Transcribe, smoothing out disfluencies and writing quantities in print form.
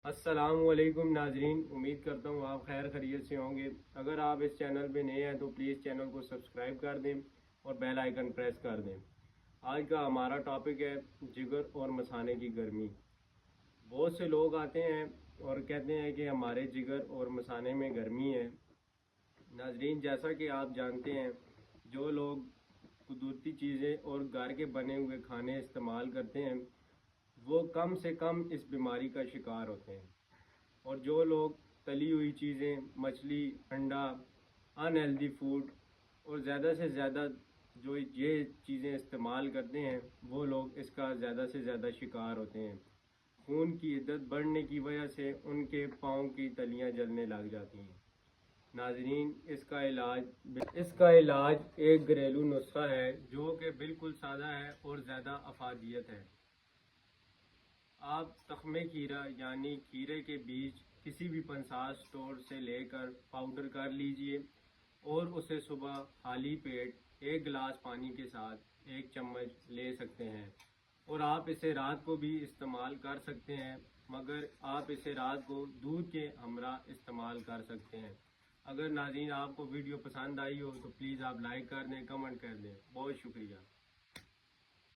السلام علیکم ناظرین، امید کرتا ہوں آپ خیر خیریت سے ہوں گے۔ اگر آپ اس چینل پہ نئے ہیں تو پلیز چینل کو سبسکرائب کر دیں اور بیل آئیکن پریس کر دیں۔ آج کا ہمارا ٹاپک ہے جگر اور مثانے کی گرمی۔ بہت سے لوگ آتے ہیں اور کہتے ہیں کہ ہمارے جگر اور مثانے میں گرمی ہے۔ ناظرین، جیسا کہ آپ جانتے ہیں، جو لوگ قدرتی چیزیں اور گھر کے بنے ہوئے کھانے استعمال کرتے ہیں وہ کم سے کم اس بیماری کا شکار ہوتے ہیں، اور جو لوگ تلی ہوئی چیزیں، مچھلی، انڈا، ان ہیلدی فوڈ اور زیادہ سے زیادہ جو یہ چیزیں استعمال کرتے ہیں وہ لوگ اس کا زیادہ سے زیادہ شکار ہوتے ہیں۔ خون کی عدت بڑھنے کی وجہ سے ان کے پاؤں کی تلیاں جلنے لگ جاتی ہیں۔ ناظرین، اس کا علاج ایک گھریلو نسخہ ہے جو کہ بالکل سادہ ہے اور زیادہ افادیت ہے۔ آپ تخمِ کھیرا یعنی کھیرے کے بیج کسی بھی پنسار سٹور سے لے کر پاؤڈر کر لیجئے اور اسے صبح خالی پیٹ ایک گلاس پانی کے ساتھ 1 چمچ لے سکتے ہیں، اور آپ اسے رات کو بھی استعمال کر سکتے ہیں، مگر آپ اسے رات کو دودھ کے ہمراہ استعمال کر سکتے ہیں۔ اگر ناظرین آپ کو ویڈیو پسند آئی ہو تو پلیز آپ لائک کر دیں، کمنٹ کر دیں۔ بہت شکریہ۔